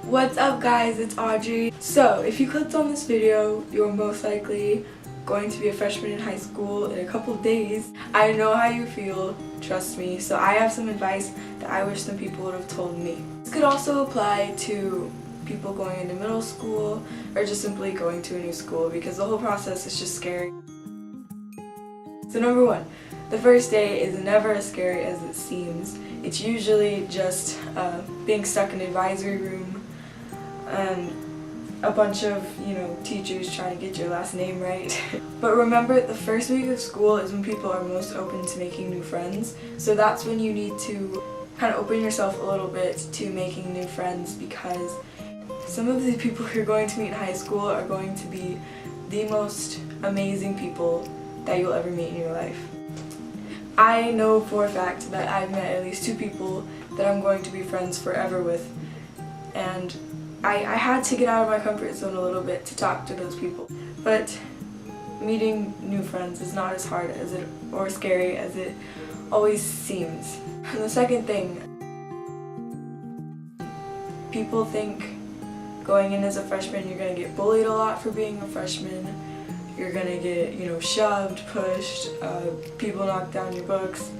What's up guys, it's Audrey. So if you clicked on this video, you're most likely going to be a freshman in high school in a couple of days. I know how you feel, trust me, so I have some advice that I wish some people would have told me. This could also apply to people going into middle school or just simply going to a new school because the whole process is just scary. So number one, the first day is never as scary as it seems. It's usually just being stuck in an advisory room and a bunch of, teachers trying to get your last name right. But remember, the first week of school is when people are most open to making new friends. So that's when you need to kind of open yourself a little bit to making new friends because some of the people you're going to meet in high school are going to be the most amazing people that you'll ever meet in your life. I know for a fact that I've met at least 2 people that I'm going to be friends forever with, and I had to get out of my comfort zone a little bit to talk to those people. But meeting new friends is not as hard as it or scary as it always seems. And the second thing, people think going in as a freshman you're going to get bullied a lot for being a freshman. You're gonna get, shoved, pushed, people knock down your books,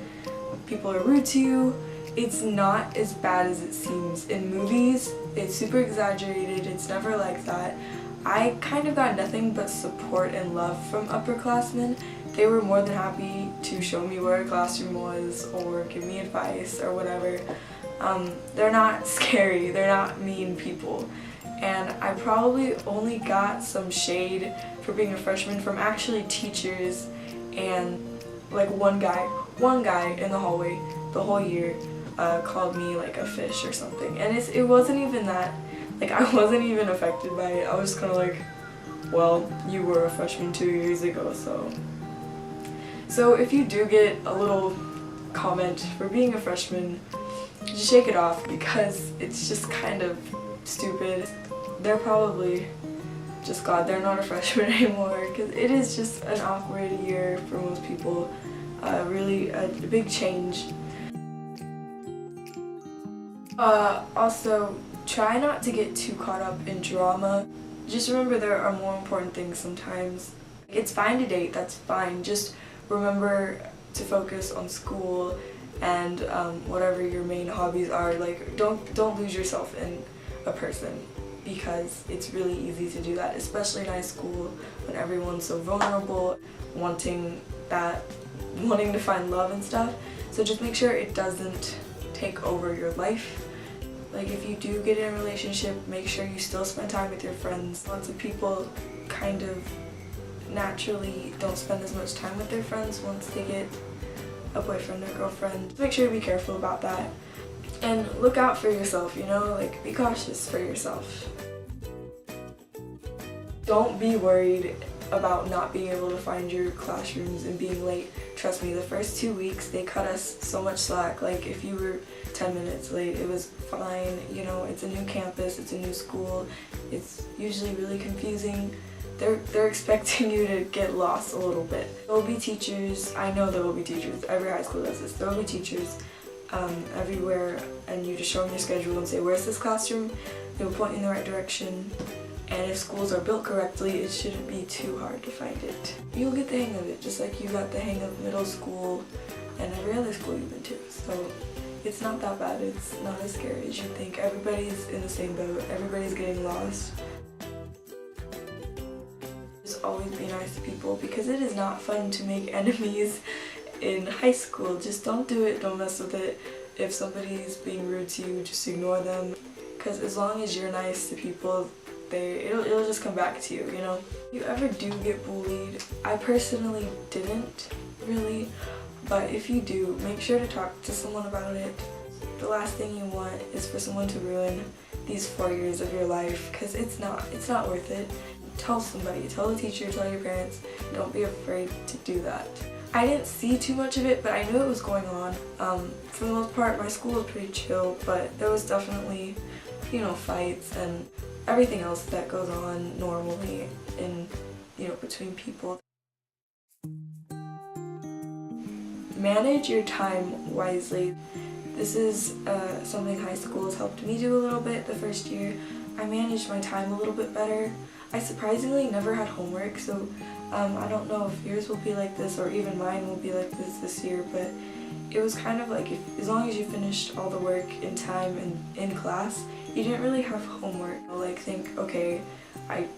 people are rude to you. It's not as bad as it seems. In movies, it's super exaggerated, it's never like that. I kind of got nothing but support and love from upperclassmen. They were more than happy to show me where a classroom was or give me advice or whatever. They're not scary, they're not mean people. And I probably only got some shade for being a freshman from actually teachers and like one guy in the hallway the whole year called me like a fish or something, and it wasn't even that, like I wasn't even affected by it. I was kind of like, well, you were a freshman 2 years ago, so if you do get a little comment for being a freshman, just shake it off because it's just kind of stupid. They're probably just glad they're not a freshman anymore because it is just an awkward year for most people, really a big change. Also, try not to get too caught up in drama. Just remember there are more important things sometimes. It's fine to date, that's fine. Just remember to focus on school and whatever your main hobbies are. Like, don't lose yourself in a person, because it's really easy to do that, especially in high school when everyone's so vulnerable, wanting to find love and stuff. So just make sure it doesn't take over your life. Like, if you do get in a relationship, make sure you still spend time with your friends. Lots of people kind of naturally don't spend as much time with their friends once they get a boyfriend or girlfriend. Make sure to be careful about that. And look out for yourself, like be cautious for yourself. Don't be worried about not being able to find your classrooms and being late. Trust me, the first 2 weeks they cut us so much slack. Like if you were 10 minutes late, it was fine. It's a new campus, it's a new school. It's usually really confusing. They're expecting you to get lost a little bit. There will be teachers, I know there will be teachers, every high school does this. There will be teachers everywhere, and you just show them your schedule and say, where's this classroom? They will point you in the right direction, and if schools are built correctly, it shouldn't be too hard to find it. You'll get the hang of it, just like you got the hang of middle school and every other school you've been to. So it's not that bad, it's not as scary as you think. Everybody's in the same boat, everybody's getting lost. Just always be nice to people because it is not fun to make enemies in high school. Just don't do it, don't mess with it. If somebody's being rude to you, just ignore them, because as long as you're nice to people, it'll just come back to you, If you ever do get bullied, I personally didn't really, but if you do, make sure to talk to someone about it. The last thing you want is for someone to ruin these 4 years of your life, because it's not worth it. Tell somebody, tell the teacher, tell your parents. Don't be afraid to do that. I didn't see too much of it, but I knew it was going on. For the most part, my school was pretty chill, but there was definitely, fights and everything else that goes on normally in, between people. Manage your time wisely. This is something high school has helped me do a little bit the first year. I managed my time a little bit better. I surprisingly never had homework, so I don't know if yours will be like this or even mine will be like this year, but it was kind of like as long as you finished all the work in time and in class, you didn't really have homework. Like think, okay,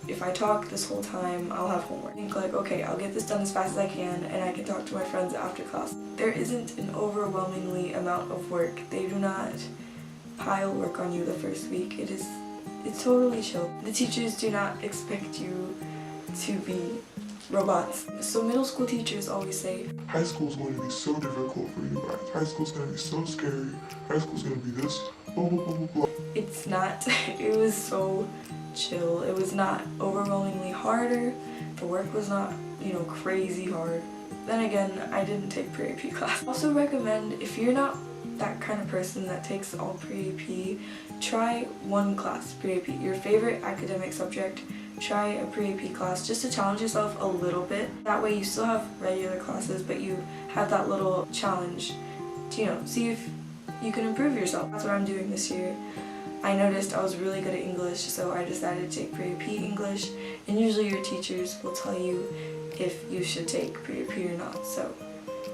if I talk this whole time, I'll have homework. Think like, okay, I'll get this done as fast as I can and I can talk to my friends after class. There isn't an overwhelmingly amount of work. They do not pile work on you the first week. It's totally chill. The teachers do not expect you to be robots. So middle school teachers always say, high school is going to be so difficult for you guys. High school is going to be so scary. High school is going to be this, blah, blah, blah, blah, blah. It's not. It was so chill. It was not overwhelmingly harder. The work was not, crazy hard. Then again, I didn't take pre-AP class. I also recommend, if you're not that kind of person that takes all pre-AP, try one class pre-AP. Your favorite academic subject, try a pre-AP class just to challenge yourself a little bit. That way you still have regular classes, but you have that little challenge to, see if you can improve yourself. That's what I'm doing this year. I noticed I was really good at English, so I decided to take pre-AP English, and usually your teachers will tell you if you should take pre-AP or not, so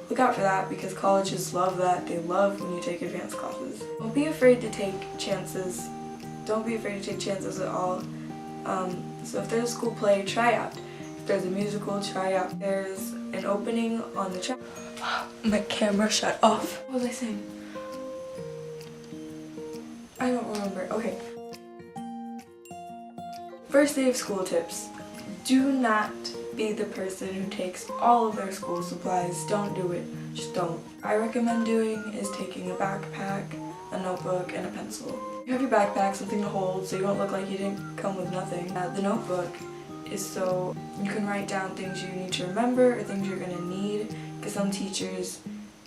look out for that because colleges love that. They love when you take advanced classes. Don't be afraid to take chances. Don't be afraid to take chances at all. So if there's a school play, try out. If there's a musical, try out. There's an opening on the track. My camera shut off. What was I saying? I don't remember. Okay. First day of school tips. Do not be the person who takes all of their school supplies. Don't do it. Just don't. I recommend doing is taking a backpack, a notebook, and a pencil. You have your backpack, something to hold so you won't look like you didn't come with nothing. The notebook is so you can write down things you need to remember or things you're going to need, because some teachers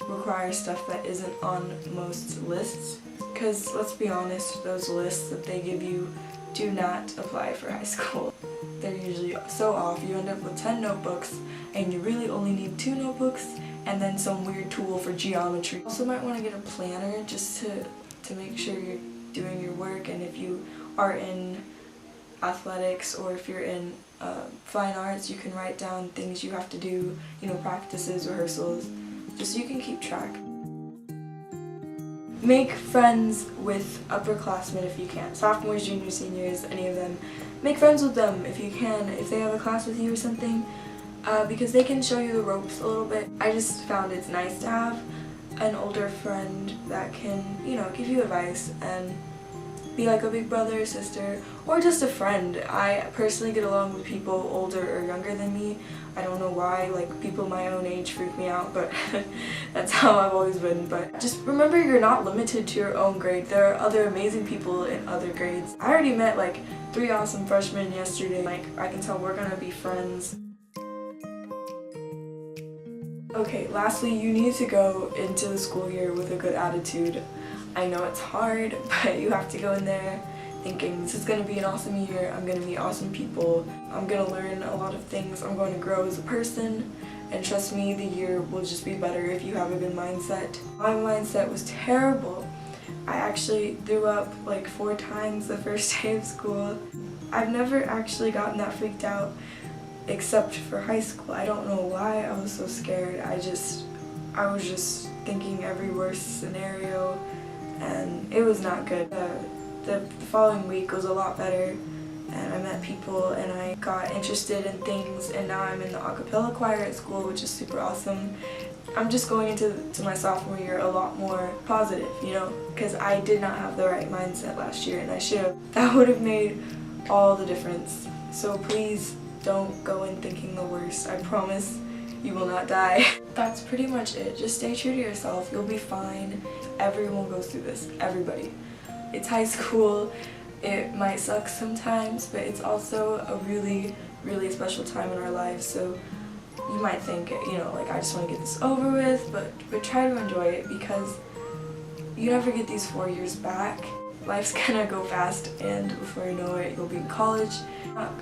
require stuff that isn't on most lists. Because let's be honest, those lists that they give you do not apply for high school. They're usually so off. You end up with 10 notebooks and you really only need 2 notebooks and then some weird tool for geometry. Also might want to get a planner just to make sure you're doing your work, and if you are in athletics or if you're in fine arts, you can write down things you have to do, practices, rehearsals, just so you can keep track. Make friends with upperclassmen if you can. Sophomores, juniors, seniors, any of them. Make friends with them if you can, if they have a class with you or something, because they can show you the ropes a little bit. I just found it's nice to have an older friend that can, give you advice and be like a big brother or sister, or just a friend. I personally get along with people older or younger than me. I don't know why, like people my own age freak me out, but that's how I've always been. But just remember, you're not limited to your own grade. There are other amazing people in other grades. I already met like 3 awesome freshmen yesterday. Like I can tell we're gonna be friends. Okay, lastly, you need to go into the school year with a good attitude. I know it's hard, but you have to go in there thinking this is going to be an awesome year, I'm going to meet awesome people, I'm going to learn a lot of things, I'm going to grow as a person, and trust me, the year will just be better if you have a good mindset. My mindset was terrible. I actually threw up like 4 times the first day of school. I've never actually gotten that freaked out except for high school. I don't know why I was so scared. I was just thinking every worst scenario, and it was not good. The following week was a lot better, and I met people and I got interested in things, and now I'm in the a cappella choir at school, which is super awesome. I'm just going into my sophomore year a lot more positive, because I did not have the right mindset last year, and I should have. That would have made all the difference. So please don't go in thinking the worst. I promise you will not die. That's pretty much it. Just stay true to yourself. You'll be fine. Everyone goes through this. Everybody. It's high school. It might suck sometimes, but it's also a really, really special time in our lives. So you might think, like I just want to get this over with, but try to enjoy it, because you never get these 4 years back. Life's gonna go fast, and before you know it, you'll be in college.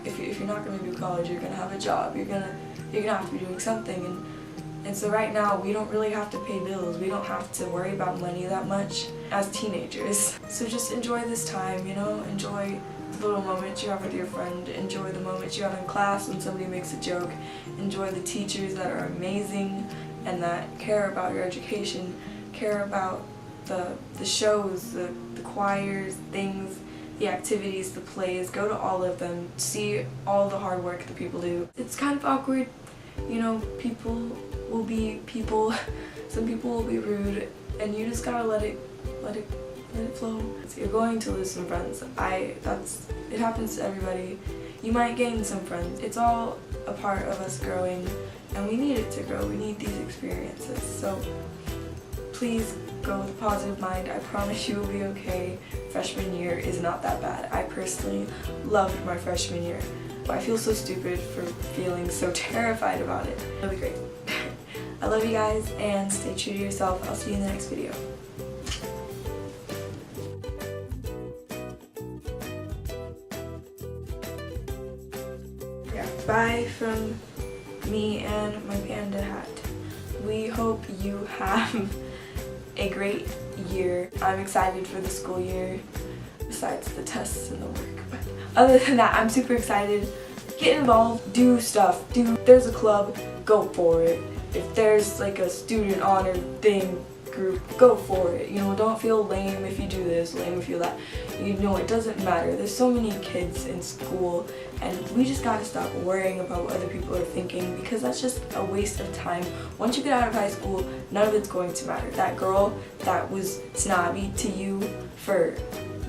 If you're not gonna do college, you're gonna have a job. You're gonna have to be doing something, and And so right now we don't really have to pay bills. We don't have to worry about money that much as teenagers. So just enjoy this time, you know, enjoy the little moments you have with your friend, enjoy the moments you have in class when somebody makes a joke, enjoy the teachers that are amazing and that care about your education, care about the shows, the choirs, things, the activities, the plays. Go to all of them, see all the hard work that people do. It's kind of awkward, you know, people will be people, some people will be rude, and you just gotta let it flow. So you're going to lose some friends. It happens to everybody. You might gain some friends. It's all a part of us growing, and we need it to grow. We need these experiences. So please go with a positive mind. I promise you will be okay. Freshman year is not that bad. I personally loved my freshman year. I feel so stupid for feeling so terrified about it. It'll be great. I love you guys, and stay true to yourself. I'll see you in the next video. Yeah, bye from me and my panda hat. We hope you have a great year. I'm excited for the school year, besides the tests and the work. But other than that, I'm super excited. Get involved, do stuff. There's a club, go for it. If there's like a student honor thing group, go for it. You know, don't feel lame if you do this, lame if you do that. You know, it doesn't matter. There's so many kids in school, and we just gotta stop worrying about what other people are thinking, because that's just a waste of time. Once you get out of high school, none of it's going to matter. That girl that was snobby to you for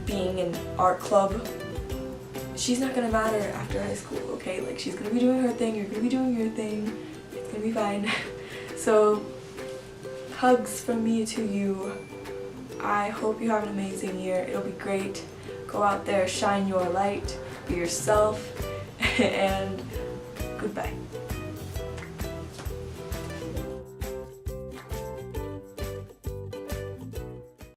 being in art club, she's not gonna matter after high school, okay? Like, she's gonna be doing her thing, you're gonna be doing your thing, it's gonna be fine. So, hugs from me to you. I hope you have an amazing year. It'll be great. Go out there, shine your light, be yourself, and goodbye.